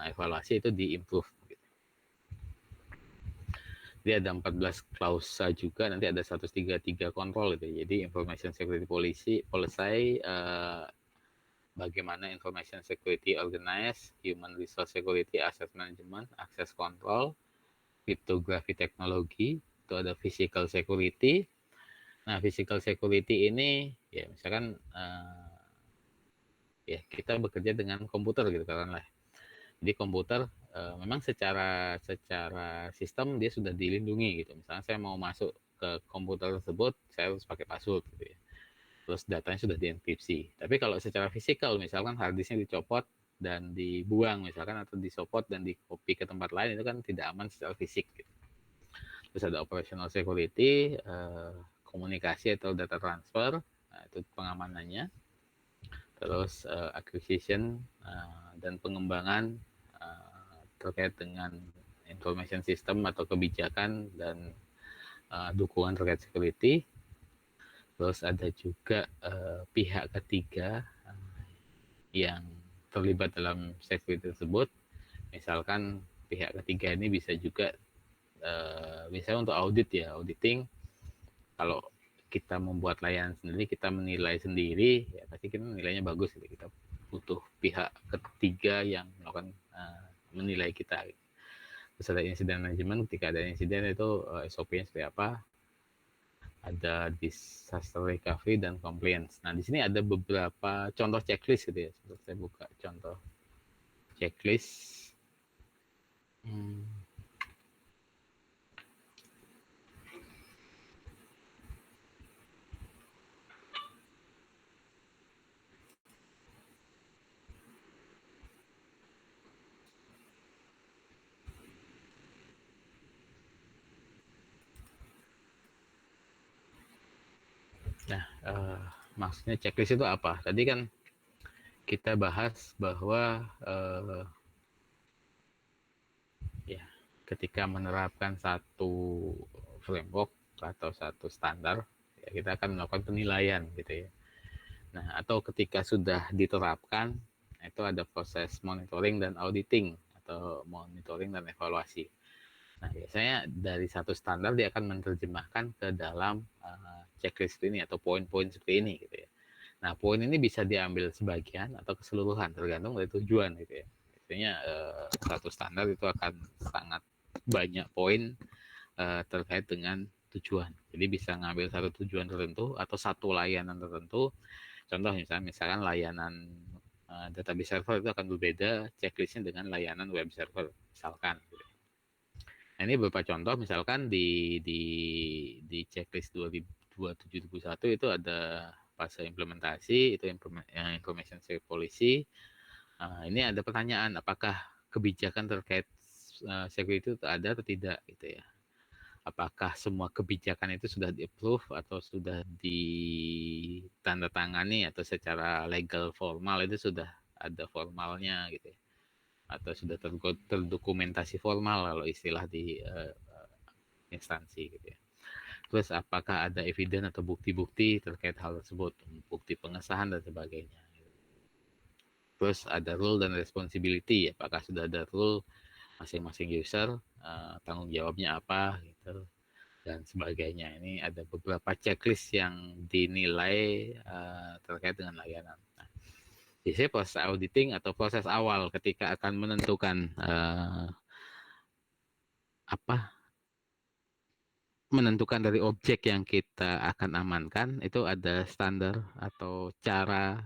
evaluasi itu diimprove. Gitu. Jadi ada 14 klausa juga, nanti ada 133 kontrol gitu. Jadi information security policy bagaimana information security organize, human resource security, asset management, access control, cryptography teknologi, itu ada physical security. Nah, physical security ini ya misalkan ya kita bekerja dengan komputer gitu kan lah. Jadi komputer memang secara sistem dia sudah dilindungi gitu. Misalnya saya mau masuk ke komputer tersebut, saya harus pakai password gitu ya. Terus datanya sudah dienkripsi. Tapi kalau secara fisikal, misalkan harddisknya dicopot dan dibuang misalkan, atau disopot dan di copy ke tempat lain, itu kan tidak aman secara fisik gitu. Terus ada operational security, komunikasi atau data transfer, nah, itu pengamanannya. Terus acquisition dan pengembangan terkait dengan information system atau kebijakan dan dukungan terkait security. Terus ada juga pihak ketiga yang terlibat dalam security tersebut. Misalkan pihak ketiga ini bisa juga misalnya untuk audit ya, auditing. Kalau kita membuat layanan sendiri, kita menilai sendiri, ya pasti kita nilainya bagus. Gitu. Kita butuh pihak ketiga yang melakukan menilai kita. Terus ada insiden manajemen, ketika ada insiden itu SOP-nya seperti apa, ada disaster recovery dan compliance. Nah, di sini ada beberapa contoh checklist gitu ya. Sebentar saya buka contoh checklist. Nah, maksudnya checklist itu apa? Tadi kan kita bahas bahwa ya ketika menerapkan satu framework atau satu standar, ya kita akan melakukan penilaian gitu ya. Nah, atau ketika sudah diterapkan, itu ada proses monitoring dan auditing atau monitoring dan evaluasi. Nah, biasanya dari satu standar dia akan menerjemahkan ke dalam checklist ini atau poin-poin seperti ini gitu ya. Nah, poin ini bisa diambil sebagian atau keseluruhan tergantung dari tujuan gitu ya. Biasanya satu standar itu akan sangat banyak poin terkait dengan tujuan. Jadi bisa ngambil satu tujuan tertentu atau satu layanan tertentu. Contoh misalkan layanan database server itu akan berbeda checklistnya dengan layanan web server misalkan. Nah, ini beberapa contoh misalkan di checklist 2721 itu ada fase implementasi, itu information security policy. Ini ada pertanyaan apakah kebijakan terkait security itu ada atau tidak gitu ya. Apakah semua kebijakan itu sudah di-approve atau sudah ditandatangani atau secara legal formal itu sudah ada formalnya gitu ya. Atau sudah terdokumentasi formal kalau istilah di instansi gitu ya. Terus apakah ada evidence atau bukti-bukti terkait hal tersebut, bukti pengesahan dan sebagainya. Terus ada role dan responsibility, apakah sudah ada role masing-masing user, tanggung jawabnya apa gitu dan sebagainya. Ini ada beberapa checklist yang dinilai terkait dengan layanan. Nah, biasanya proses auditing atau proses awal ketika akan menentukan menentukan dari objek yang kita akan amankan itu ada standar atau cara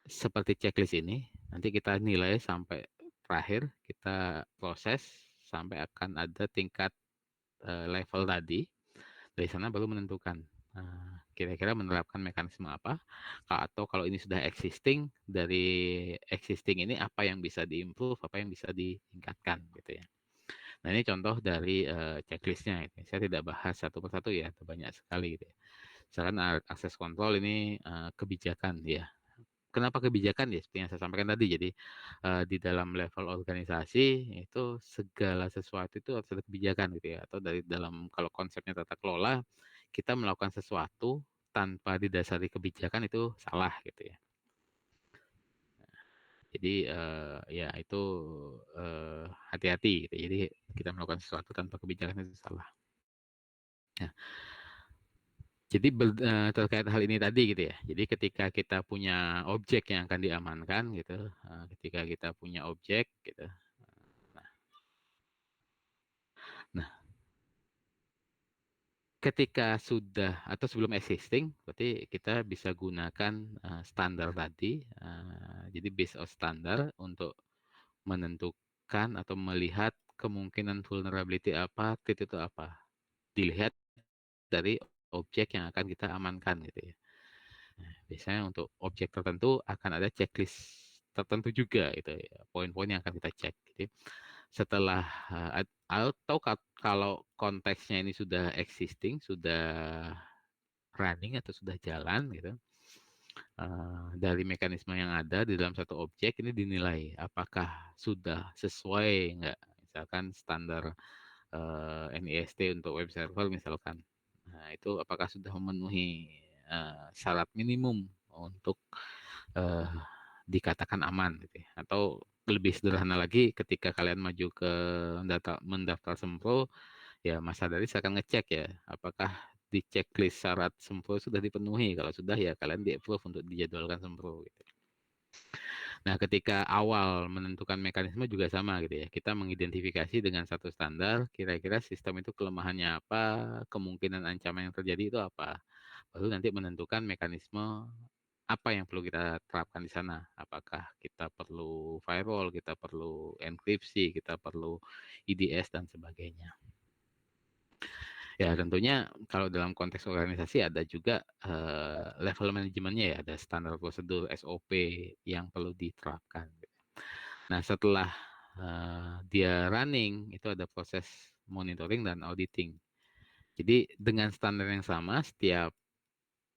seperti checklist ini. Nanti kita nilai sampai terakhir, kita proses sampai akan ada tingkat level tadi. Dari sana baru menentukan kira-kira menerapkan mekanisme apa, atau kalau ini sudah existing, dari existing ini apa yang bisa diimprove, apa yang bisa ditingkatkan gitu ya. Nah, ini contoh dari checklistnya. Saya tidak bahas satu persatu ya, banyak sekali gitu ya. Misalkan akses kontrol ini kebijakan ya. Kenapa kebijakan ya? Seperti yang saya sampaikan tadi. Jadi di dalam level organisasi itu segala sesuatu itu harus ada kebijakan gitu ya. Atau dari dalam kalau konsepnya tata kelola, kita melakukan sesuatu tanpa didasari kebijakan itu salah gitu ya. Jadi ya itu hati-hati gitu. Jadi kita melakukan sesuatu tanpa kebijakan itu salah. Nah, jadi terkait hal ini tadi gitu ya. Jadi ketika kita punya objek yang akan diamankan gitu, ketika kita punya objek gitu. Nah, ketika sudah atau sebelum existing, berarti kita bisa gunakan standar tadi. Jadi based on standar untuk menentukan atau melihat kemungkinan vulnerability apa, threat itu apa. Dilihat dari objek yang akan kita amankan gitu ya. Nah, biasanya untuk objek tertentu akan ada checklist tertentu juga gitu ya, poin-poin yang akan kita cek. Jadi setelah atau kalau konteksnya ini sudah existing, sudah running atau sudah jalan gitu, dari mekanisme yang ada di dalam satu objek ini dinilai apakah sudah sesuai nggak, misalkan standar NIST untuk web server misalkan. Nah, itu apakah sudah memenuhi syarat minimum untuk uh, dikatakan aman gitu ya. Atau lebih sederhana lagi ketika kalian maju ke mendaftar Sempro, ya Mas Hadaris akan ngecek ya apakah di checklist syarat Sempro sudah dipenuhi. Kalau sudah ya kalian di-approve untuk dijadwalkan Sempro gitu. Nah, ketika awal menentukan mekanisme juga sama gitu ya. Kita mengidentifikasi dengan satu standar, kira-kira sistem itu kelemahannya apa, kemungkinan ancaman yang terjadi itu apa. Baru nanti menentukan mekanisme apa yang perlu kita terapkan di sana. Apakah kita perlu firewall, kita perlu enkripsi, kita perlu IDS dan sebagainya. Ya, tentunya kalau dalam konteks organisasi ada juga level manajemennya ya, ada standar prosedur SOP yang perlu diterapkan. Nah, setelah dia running, itu ada proses monitoring dan auditing. Jadi dengan standar yang sama, setiap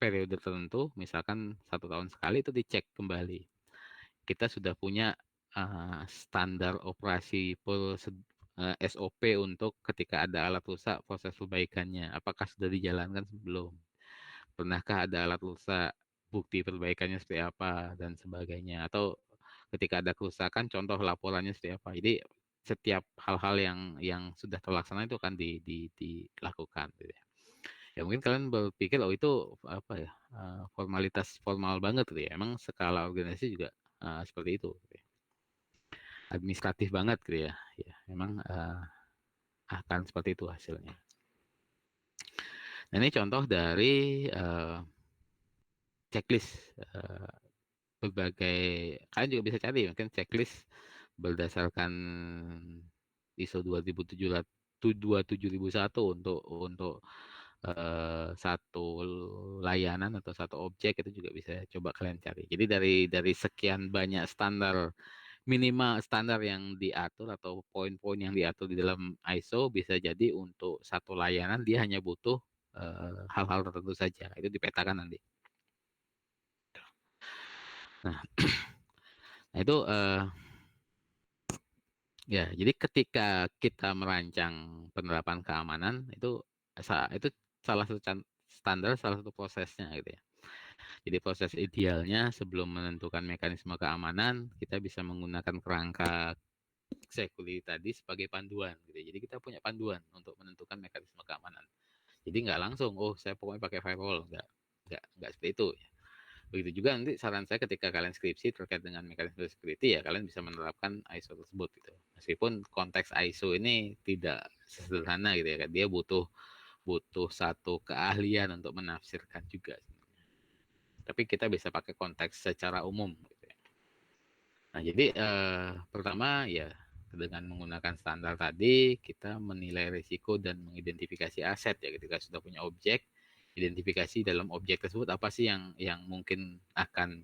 periode tertentu, misalkan 1 tahun sekali itu dicek kembali. Kita sudah punya standar operasi SOP untuk ketika ada alat rusak, proses perbaikannya. Apakah sudah dijalankan sebelum? Pernahkah ada alat rusak, bukti perbaikannya seperti apa, dan sebagainya. Atau ketika ada kerusakan, contoh laporannya seperti apa. Jadi setiap hal-hal yang sudah terlaksana itu akan dilakukan. Gitu ya. Ya mungkin kalian berpikir, oh itu apa ya, formalitas formal banget gitu ya. Emang skala organisasi juga seperti itu. Gitu ya. Administratif banget gitu ya. Ya memang akan seperti itu hasilnya. Nah ini contoh dari checklist berbagai, kalian juga bisa cari mungkin checklist berdasarkan ISO 27001 untuk satu layanan atau satu objek, itu juga bisa coba kalian cari. Jadi dari sekian banyak standar, minimal standar yang diatur atau poin-poin yang diatur di dalam ISO, bisa jadi untuk satu layanan dia hanya butuh hal-hal tertentu saja. Itu dipetakan nanti. Nah, nah itu ya, jadi ketika kita merancang penerapan keamanan itu salah satu standar, salah satu prosesnya gitu ya. Jadi proses idealnya sebelum menentukan mekanisme keamanan, kita bisa menggunakan kerangka security tadi sebagai panduan gitu ya. Jadi kita punya panduan untuk menentukan mekanisme keamanan. Jadi nggak langsung, oh saya pokoknya pakai firewall, nggak seperti itu ya. Begitu juga nanti saran saya ketika kalian skripsi terkait dengan mekanisme security, ya kalian bisa menerapkan ISO tersebut gitu. Meskipun konteks ISO ini tidak sederhana gitu ya, dia butuh satu keahlian untuk menafsirkan juga. Tapi kita bisa pakai konteks secara umum gitu ya. Nah, jadi pertama ya dengan menggunakan standar tadi kita menilai risiko dan mengidentifikasi aset ya. Ketika sudah punya objek, identifikasi dalam objek tersebut apa sih yang mungkin akan,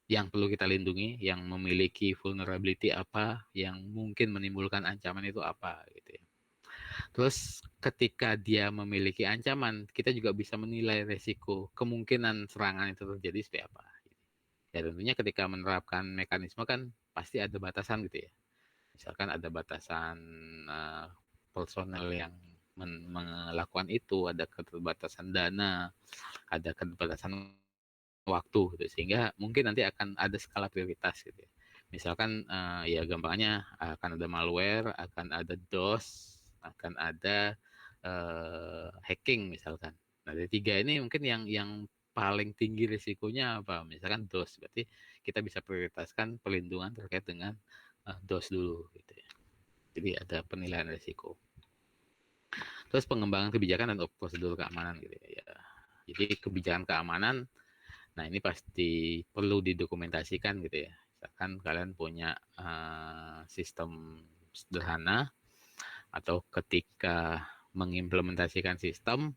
yang perlu kita lindungi, yang memiliki vulnerability apa, yang mungkin menimbulkan ancaman itu apa gitu ya. Terus ketika dia memiliki ancaman, kita juga bisa menilai resiko kemungkinan serangan itu terjadi seperti apa. Ya tentunya ketika menerapkan mekanisme kan pasti ada batasan gitu ya. Misalkan ada batasan personel yang melakukan itu, ada keterbatasan dana, ada keterbatasan waktu gitu, sehingga mungkin nanti akan ada skala prioritas gitu ya. Misalkan ya gampangnya akan ada malware, akan ada DOS, akan ada hacking misalkan. Nah, dari tiga ini mungkin yang paling tinggi risikonya apa? Misalkan DOS, berarti kita bisa prioritaskan perlindungan terkait dengan DOS dulu gitu ya. Jadi ada penilaian risiko. Terus pengembangan kebijakan dan prosedur keamanan gitu ya. Jadi kebijakan keamanan, nah ini pasti perlu didokumentasikan gitu ya. Misalkan kalian punya sistem sederhana, atau ketika mengimplementasikan sistem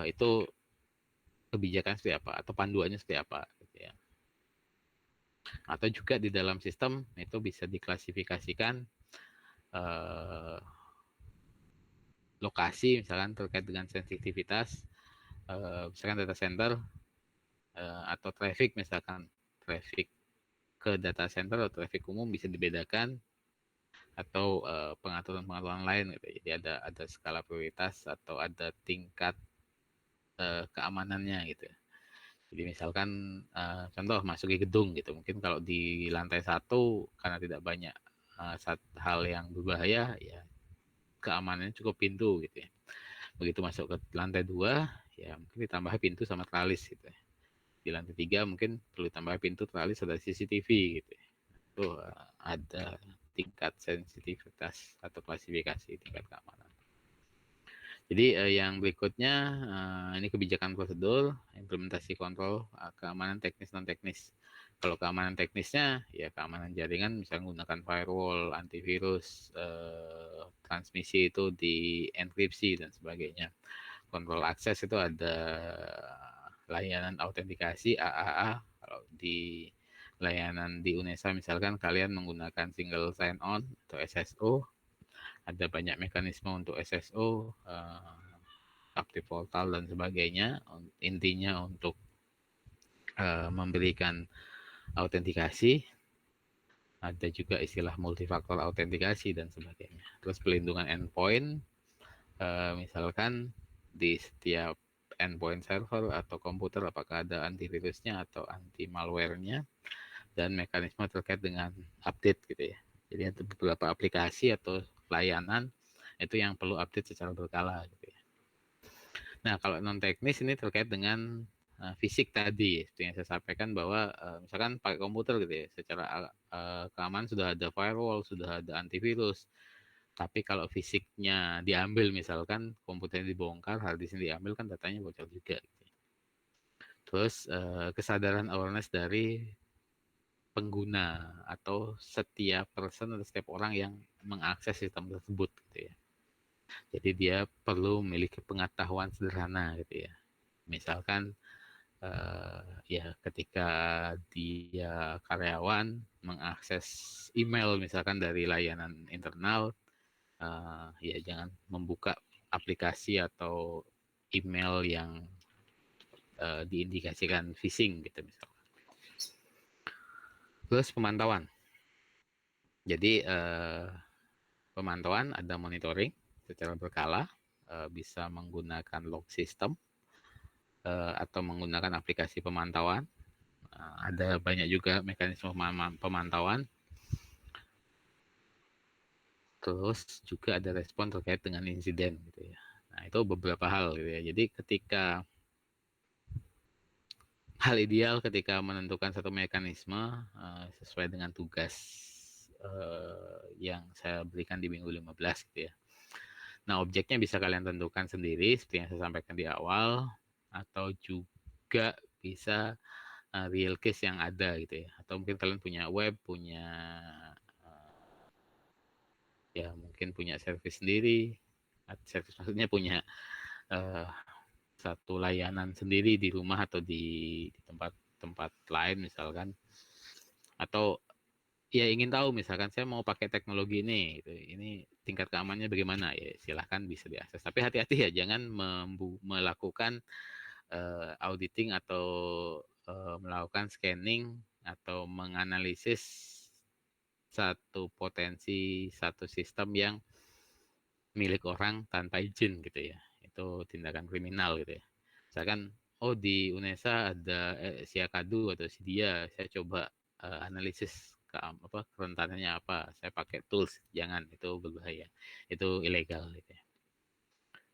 itu kebijakan seperti apa atau panduannya seperti apa gitu ya. Atau juga di dalam sistem itu bisa diklasifikasikan lokasi misalkan terkait dengan sensitivitas, misalkan data center atau traffic, misalkan traffic ke data center atau traffic umum bisa dibedakan, atau pengaturan-pengaturan lain gitu. Jadi ada skala prioritas atau ada tingkat keamanannya gitu. Jadi misalkan contoh masuk ke gedung gitu, mungkin kalau di lantai 1 karena tidak banyak hal yang berbahaya, ya keamanannya cukup pintu gitu ya. Begitu masuk ke lantai 2, ya mungkin ditambah pintu sama tralis gitu ya. Di lantai 3 mungkin perlu tambah pintu, tralis, ada CCTV gitu ya. Itu ada tingkat sensitivitas atau klasifikasi tingkat keamanan. Jadi yang berikutnya ini kebijakan prosedur, implementasi kontrol, keamanan teknis non teknis. Kalau keamanan teknisnya ya keamanan jaringan, misalnya menggunakan firewall, antivirus, transmisi itu di enkripsi dan sebagainya. Kontrol akses itu ada layanan autentikasi AAA. Kalau di layanan di UNESA misalkan kalian menggunakan single sign on atau SSO, ada banyak mekanisme untuk SSO, active portal dan sebagainya. Intinya untuk memberikan autentikasi. Ada juga istilah multifaktor autentikasi dan sebagainya. Terus pelindungan endpoint, misalkan di setiap endpoint server atau komputer apakah ada antivirusnya atau anti malware-nya, dan mekanisme terkait dengan update gitu ya. Jadi ada beberapa aplikasi atau layanan itu yang perlu update secara berkala gitu ya. Nah, kalau non teknis ini terkait dengan fisik tadi, seperti yang saya sampaikan bahwa misalkan pakai komputer gitu ya, secara keamanan sudah ada firewall, sudah ada antivirus, tapi kalau fisiknya diambil, misalkan komputernya dibongkar, hard disknya diambil, kan datanya bocor juga. Gitu. Terus kesadaran awareness dari pengguna atau setiap person atau setiap orang yang mengakses sistem tersebut gitu ya. Jadi dia perlu memiliki pengetahuan sederhana gitu ya. Misalkan ya ketika dia karyawan mengakses email misalkan dari layanan internal, ya jangan membuka aplikasi atau email yang diindikasikan phishing gitu misalkan. Terus pemantauan. Jadi pemantauan ada monitoring secara berkala, bisa menggunakan log system atau menggunakan aplikasi pemantauan. Ada banyak juga mekanisme pemantauan. Terus juga ada respon terkait dengan insiden gitu ya. Nah, itu beberapa hal gitu ya. Jadi ketika hal ideal ketika menentukan satu mekanisme sesuai dengan tugas yang saya berikan di minggu 15 gitu ya. Nah, objeknya bisa kalian tentukan sendiri seperti yang saya sampaikan di awal, atau juga bisa real case yang ada gitu ya. Atau mungkin kalian punya web, punya ya mungkin punya service sendiri. Service maksudnya punya satu layanan sendiri di rumah atau di tempat-tempat lain misalkan. Atau ya ingin tahu misalkan saya mau pakai teknologi ini gitu. Ini tingkat keamanannya bagaimana, ya silahkan bisa diakses, tapi hati-hati ya, jangan melakukan auditing atau melakukan scanning atau menganalisis satu sistem yang milik orang tanpa izin gitu ya. Itu tindakan kriminal gitu ya. Misalkan di UNESA ada Siakadu atau Sidia, saya coba analisis kerentanannya apa, saya pakai tools, jangan, itu berbahaya, itu ilegal gitu ya.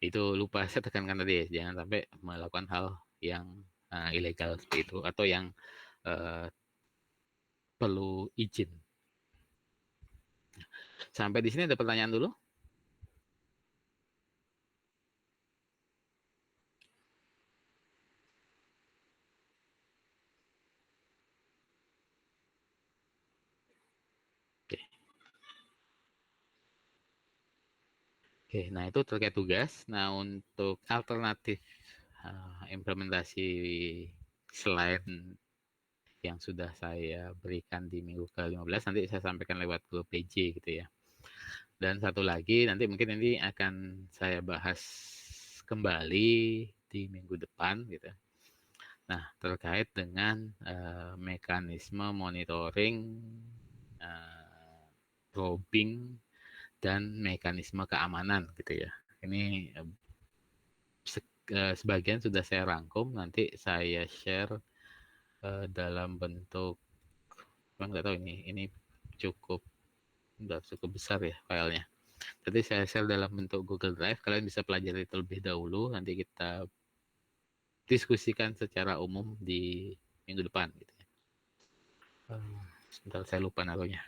Itu lupa saya tekankan tadi ya, jangan sampai melakukan hal yang ilegal seperti itu atau yang perlu izin. Sampai di sini ada pertanyaan dulu? Oke, nah itu terkait tugas. Nah, untuk alternatif implementasi selain yang sudah saya berikan di minggu ke-15, nanti saya sampaikan lewat grup PJ gitu ya. Dan satu lagi, nanti mungkin ini akan saya bahas kembali di minggu depan gitu. Nah, terkait dengan mekanisme monitoring, probing, dan mekanisme keamanan gitu ya. Ini sebagian sudah saya rangkum, nanti saya share dalam bentuk, nggak tahu ini cukup udah cukup besar ya filenya. Jadi saya share dalam bentuk Google Drive, kalian bisa pelajari terlebih dahulu, nanti kita diskusikan secara umum di minggu depan gitu ya. Sebentar saya lupa naruhnya.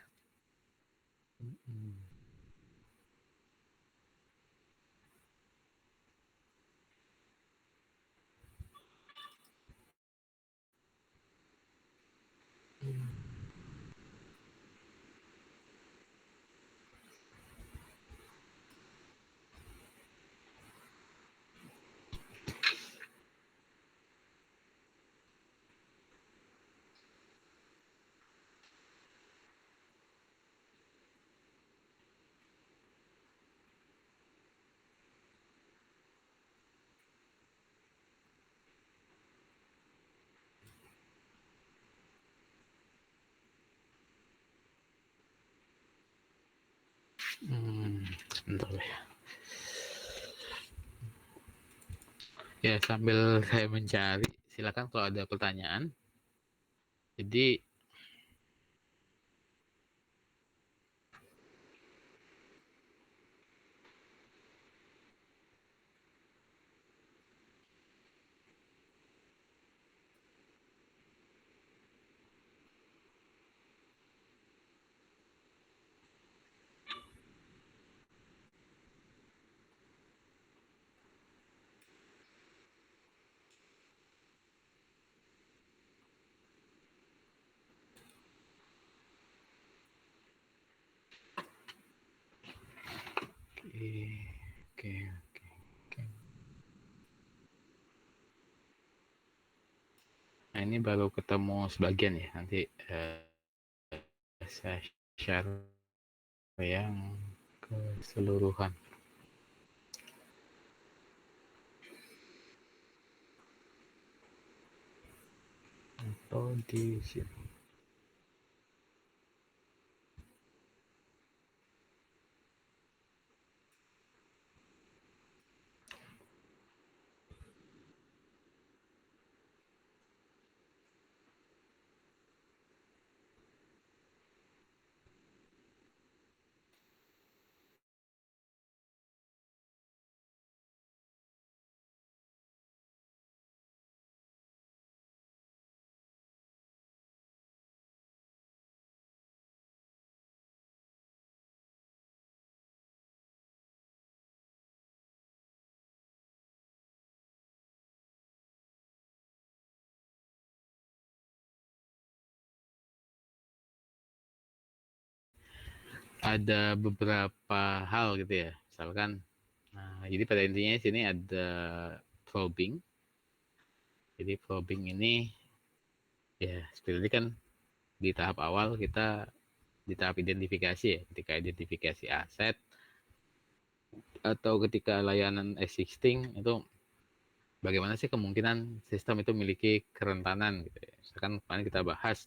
Sebentar ya. Ya, sambil saya mencari, silakan kalau ada pertanyaan. Jadi oke, oke, oke. Nah, ini baru ketemu sebagian ya. Nanti saya share yang keseluruhan. Atau di sini. Ada beberapa hal gitu ya. Misalkan, nah, jadi pada intinya di sini ada probing. Jadi probing ini ya seperti kan di tahap awal kita di tahap identifikasi ya, ketika identifikasi aset atau ketika layanan existing itu bagaimana sih kemungkinan sistem itu memiliki kerentanan gitu ya. Misalkan kemarin kita bahas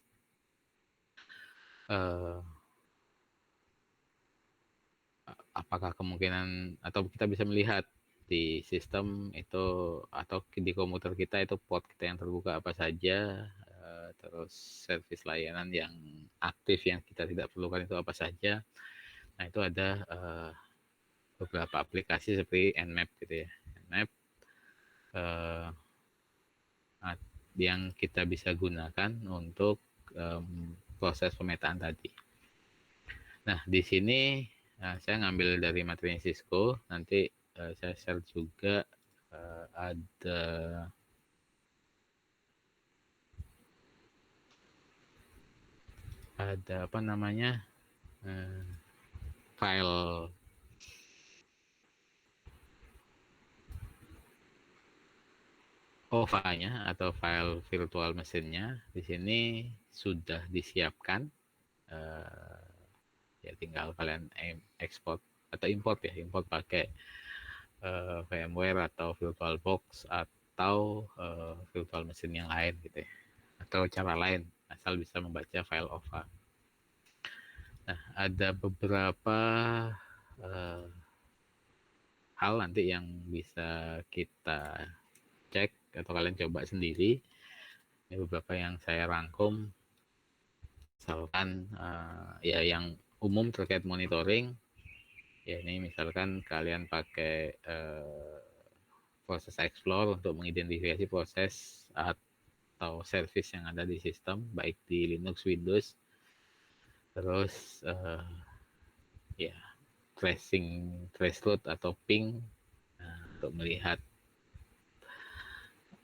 eh, apakah kemungkinan atau kita bisa melihat di sistem itu atau di komputer kita itu port kita yang terbuka apa saja, terus service layanan yang aktif yang kita tidak perlukan itu apa saja. Nah, itu ada beberapa aplikasi seperti Nmap gitu ya. Nmap yang kita bisa gunakan untuk proses pemetaan tadi. Nah, di sini saya ngambil dari materinya Cisco. Nanti saya share juga ada apa namanya file OVA-nya atau file virtual mesinnya di sini sudah disiapkan. Ya tinggal kalian ekspor atau import ya, import pakai VMware atau VirtualBox atau virtual mesin yang lain gitu ya, atau cara lain asal bisa membaca file OVA. Nah, ada beberapa hal nanti yang bisa kita cek atau kalian coba sendiri. Ini beberapa yang saya rangkum, misalkan ya yang umum terkait monitoring. Ya ini misalkan kalian pakai proses explore untuk mengidentifikasi proses atau service yang ada di sistem, baik di Linux, Windows. Terus ya tracing traceroute atau ping untuk melihat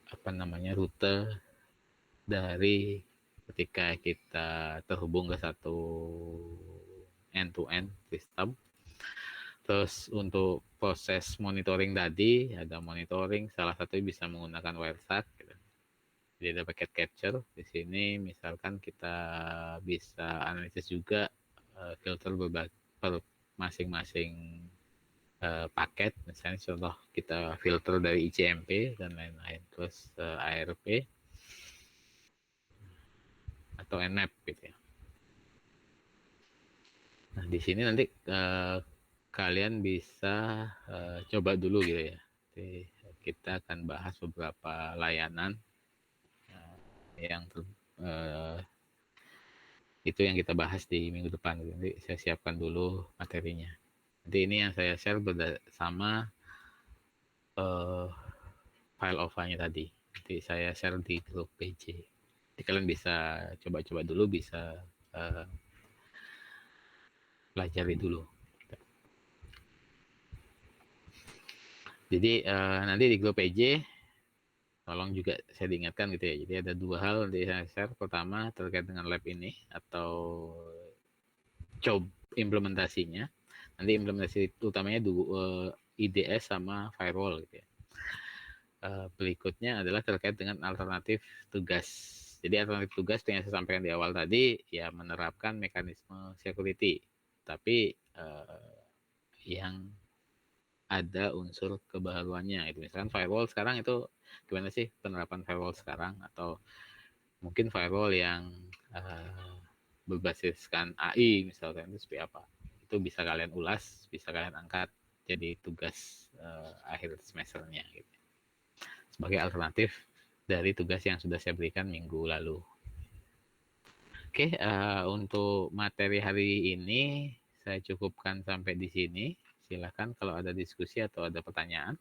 apa namanya rute dari ketika kita terhubung ke satu end-to-end system. Terus untuk proses monitoring tadi, ada monitoring salah satu bisa menggunakan Wireshark. Gitu. Jadi ada paket capture. Di sini misalkan kita bisa analisis juga filter per masing-masing paket. Misalnya contoh kita filter dari ICMP dan lain-lain. Terus ARP atau Nmap gitu ya. Nah di sini nanti kalian bisa coba dulu gitu ya. Jadi, kita akan bahas beberapa layanan yang itu yang kita bahas di minggu depan. Jadi saya siapkan dulu materinya. Nanti ini yang saya share bersama file OVA-nya tadi. Nanti saya share di grup PJ. Jadi kalian bisa coba-coba dulu, bisa pelajari dulu. Jadi nanti di grup PJ tolong juga saya diingatkan gitu ya. Jadi ada dua hal nanti saya share. Pertama terkait dengan lab ini atau coba implementasinya. Nanti implementasi utamanya IDS sama firewall gitu ya. Berikutnya adalah terkait dengan alternatif tugas. Jadi alternatif tugas yang saya sampaikan di awal tadi ya menerapkan mekanisme security, tapi yang ada unsur kebaruannya. Itu misalkan firewall sekarang itu gimana sih penerapan firewall sekarang, atau mungkin firewall yang berbasiskan AI misalkan itu seperti apa. Itu bisa kalian ulas, bisa kalian angkat jadi tugas akhir semesternya gitu. Sebagai alternatif dari tugas yang sudah saya berikan minggu lalu. Oke, untuk materi hari ini saya cukupkan sampai di sini. Silakan kalau ada diskusi atau ada pertanyaan.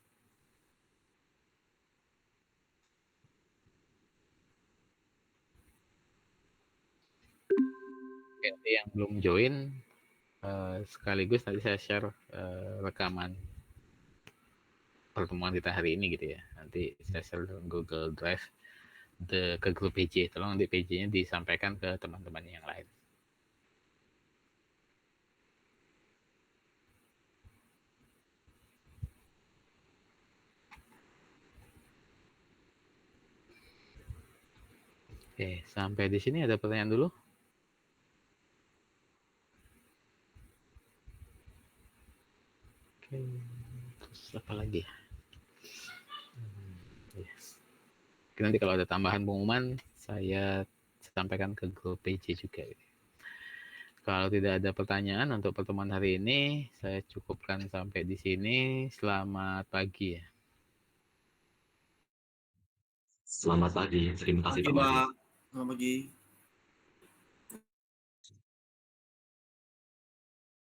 Oke, nanti yang belum join, sekaligus nanti saya share rekaman pertemuan kita hari ini gitu ya. Nanti saya share Google Drive ke grup PJ. Tolong nanti PJ-nya disampaikan ke teman-teman yang lain. Oke, sampai di sini ada pertanyaan dulu. Oke, terus apa lagi? Yes. Oke, nanti kalau ada tambahan pengumuman, saya sampaikan ke grup PJ juga. Kalau tidak ada pertanyaan untuk pertemuan hari ini, saya cukupkan sampai di sini. Selamat pagi ya. Selamat pagi, terima kasih Pak Wahyu. Selamat pagi.